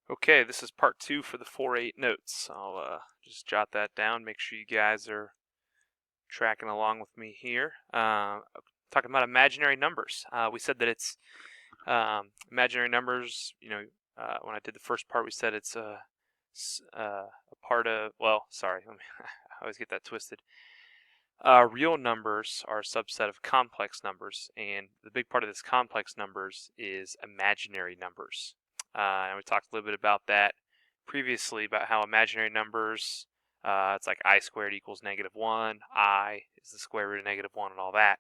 Okay, this is part 2 for the 4-8 notes. I'll just jot that down, make sure you guys are tracking along with me here. Talking about imaginary numbers. We said that it's imaginary numbers, when I did the first part, we said it's a part of, well, sorry, I always get that twisted. Real numbers are a subset of complex numbers, and the big part of this complex numbers is imaginary numbers. And we talked a little bit about that previously, about how imaginary numbers, it's like I squared equals -1, I is the square root of -1, and all that.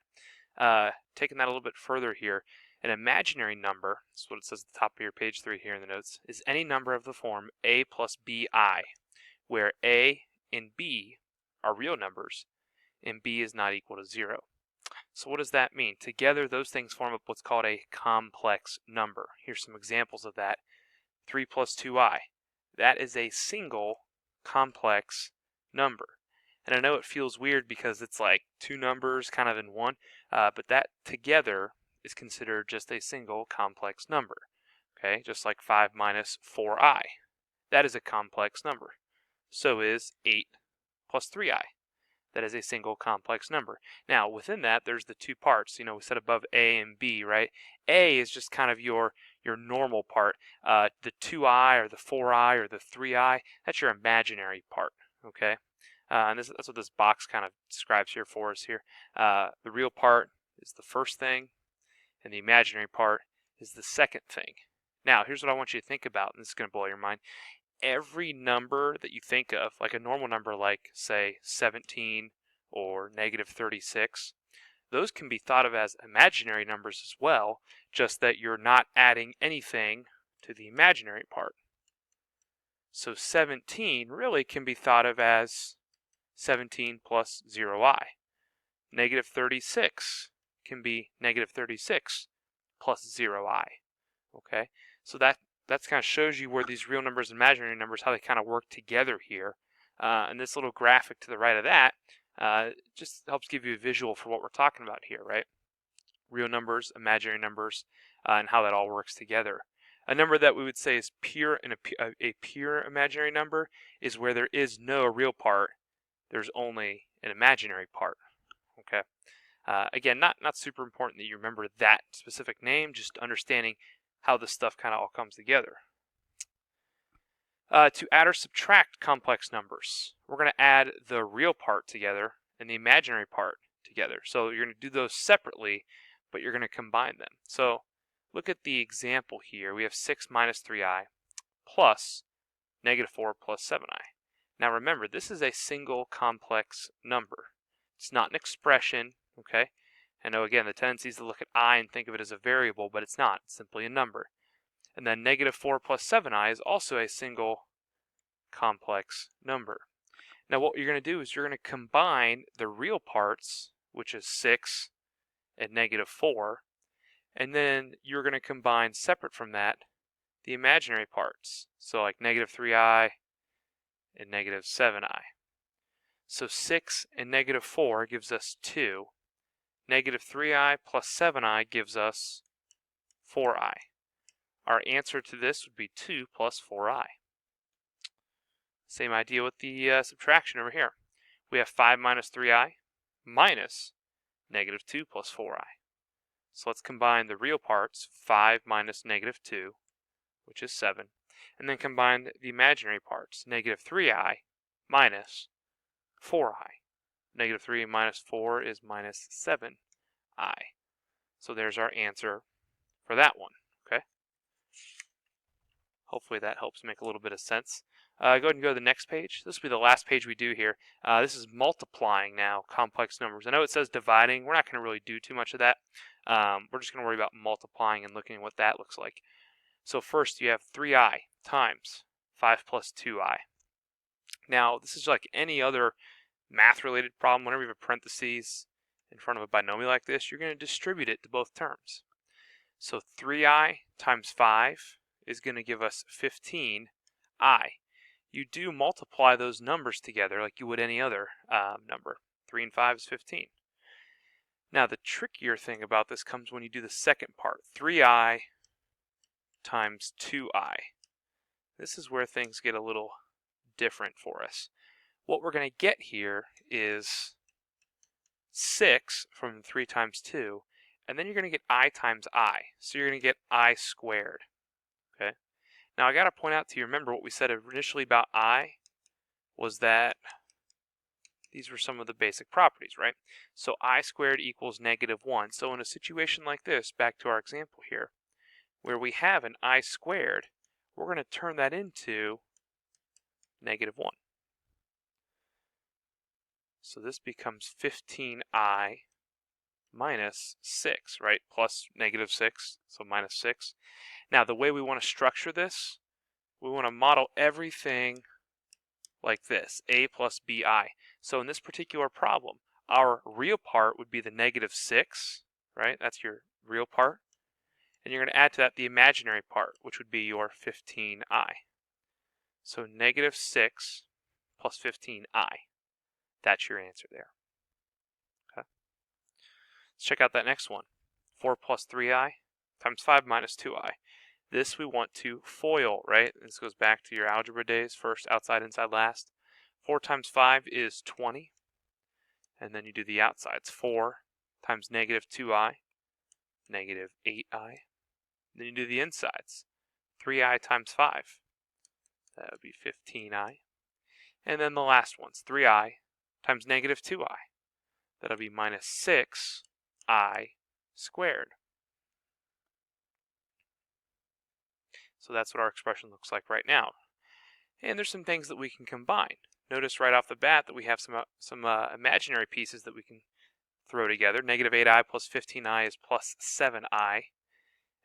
Taking that a little bit further here, an imaginary number, that's what it says at the top of your page 3 here in the notes, is any number of the form a plus bi, where a and b are real numbers, and b is not equal to 0. So what does that mean? Together, those things form up what's called a complex number. Here's some examples of that. 3 plus 2i. That is a single complex number. And I know it feels weird because it's like two numbers kind of in one, but that together is considered just a single complex number. Okay, just like 5 minus 4i. That is a complex number. So is 8 plus 3i. That is a single complex number. Now, within that, there's the two parts. We said above A and B, right? A is just kind of your normal part. The 2i or the 4i or the 3i, that's your imaginary part, okay? And that's what this box kind of describes here for us here. The real part is the first thing, and the imaginary part is the second thing. Now, here's what I want you to think about, and this is going to blow your mind. Every number that you think of, like a normal number like, say, 17 or -36, those can be thought of as imaginary numbers as well, just that you're not adding anything to the imaginary part. So 17 really can be thought of as 17 plus 0i. -36 can be -36 plus 0i. Okay, so that kind of shows you where these real numbers and imaginary numbers, how they kind of work together here. And this little graphic to the right of that just helps give you a visual for what we're talking about here, right? Real numbers, imaginary numbers, and how that all works together. A number that we would say is pure, and a pure imaginary number is where there is no real part, there's only an imaginary part. Okay. Again, not super important that you remember that specific name, just understanding how this stuff kind of all comes together. To add or subtract complex numbers, we're going to add the real part together and the imaginary part together. So you're going to do those separately, but you're going to combine them. So look at the example here. We have 6 minus 3i plus -4 plus 7i. Now remember, this is a single complex number. It's not an expression, okay? I know, again, the tendency is to look at I and think of it as a variable, but it's not. It's simply a number. And then -4 plus 7i is also a single complex number. Now what you're going to do is you're going to combine the real parts, which is 6 and -4, and then you're going to combine, separate from that, the imaginary parts. So like -3i and -7i. So 6 and -4 gives us 2. -3i plus 7i gives us 4i. Our answer to this would be 2 plus 4i. Same idea with the subtraction over here. We have 5 minus 3i minus -2 plus 4i. So let's combine the real parts, 5 minus -2, which is 7, and then combine the imaginary parts, -3i minus 4i. -3 minus 4 is minus 7i. So there's our answer for that one, okay? Hopefully that helps make a little bit of sense. Go ahead and go to the next page. This will be the last page we do here. This is multiplying now complex numbers. I know it says dividing. We're not going to really do too much of that. We're just going to worry about multiplying and looking at what that looks like. So first you have 3i times 5 plus 2i. Now this is like any other math-related problem. Whenever you have a parentheses in front of a binomial like this, you're going to distribute it to both terms. So 3i times 5 is going to give us 15i. You do multiply those numbers together like you would any other number. 3 and 5 is 15. Now the trickier thing about this comes when you do the second part. 3i times 2i. this is where things get a little different for us. What we're going to get here is 6 from 3 times 2, and then you're going to get I times I. So you're going to get I squared. Okay. Now I got to point out to you, remember what we said initially about I was that these were some of the basic properties, right? So I squared equals -1. So in a situation like this, back to our example here, where we have an I squared, we're going to turn that into -1. So this becomes 15I minus 6, right? Plus -6, so minus 6. Now the way we want to structure this, we want to model everything like this, a plus bi. So in this particular problem, our real part would be the -6, right? That's your real part. And you're going to add to that the imaginary part, which would be your 15i. So -6 plus 15i. That's your answer there. Okay. Let's check out that next one. 4 plus 3i times 5 minus 2i. This we want to FOIL, right? This goes back to your algebra days, first, outside, inside, last. 4 times 5 is 20. And then you do the outsides. 4 times -2i, -8i. Then you do the insides. 3i times 5. That would be 15i. And then the last one's 3i times -2i. That'll be minus 6i squared. So that's what our expression looks like right now. And there's some things that we can combine. Notice right off the bat that we have some imaginary pieces that we can throw together. -8i plus 15i is plus 7i.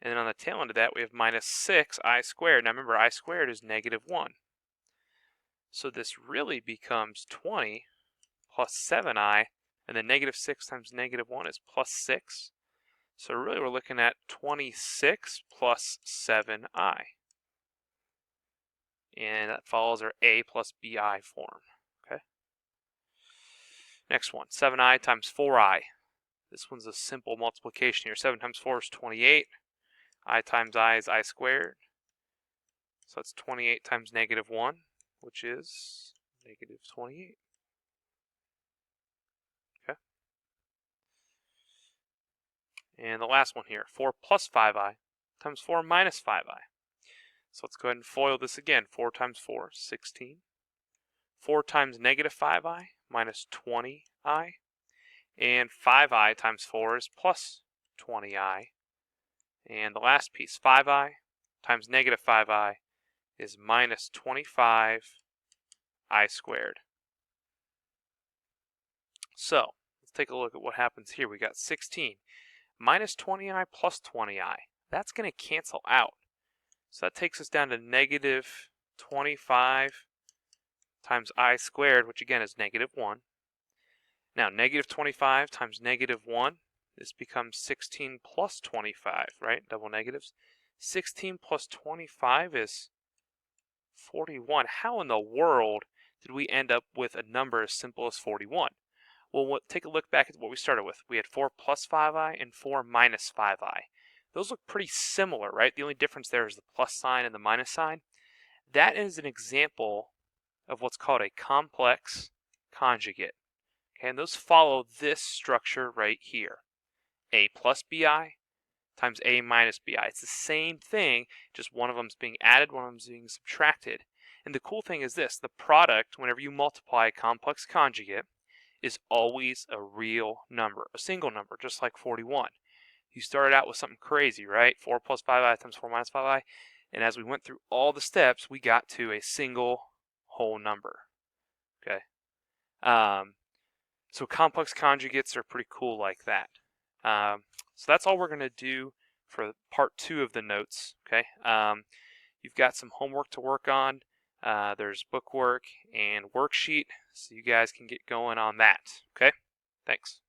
And then on the tail end of that, we have minus 6i squared. Now remember, I squared is -1. So this really becomes 20 plus 7i, and then -6 times -1 is plus 6. So really we're looking at 26 plus 7i. And that follows our a plus bi form. Okay. Next one, 7i times 4i. This one's a simple multiplication here. 7 times 4 is 28. I times I is I squared. So that's 28 times -1, which is -28. Okay. And the last one here, 4 plus 5i times 4 minus 5i. So let's go ahead and FOIL this again. 4 times 4 is 16. 4 times -5i minus 20i. And 5i times 4 is plus 20i. And the last piece, 5i times -5i is minus 25i squared. So let's take a look at what happens here. We got 16 minus 20i plus 20i. That's going to cancel out. So that takes us down to -25 times I squared, which again is -1. Now -25 times -1, this becomes 16 plus 25, right? Double negatives. 16 plus 25 is 41. How in the world did we end up with a number as simple as 41? Well, take a look back at what we started with. We had 4 plus 5i and 4 minus 5i. Those look pretty similar, right? The only difference there is the plus sign and the minus sign. That is an example of what's called a complex conjugate. Okay, and those follow this structure right here. A plus bi times a minus bi. It's the same thing, just one of them is being added, one of them is being subtracted. And the cool thing is this, the product, whenever you multiply a complex conjugate, is always a real number, a single number, just like 41. You started out with something crazy, right? 4 plus 5i times 4 minus 5i. And as we went through all the steps, we got to a single whole number. Okay. So complex conjugates are pretty cool like that. So that's all we're going to do for part 2 of the notes. Okay. You've got some homework to work on. There's bookwork and worksheet, so you guys can get going on that. Okay. Thanks.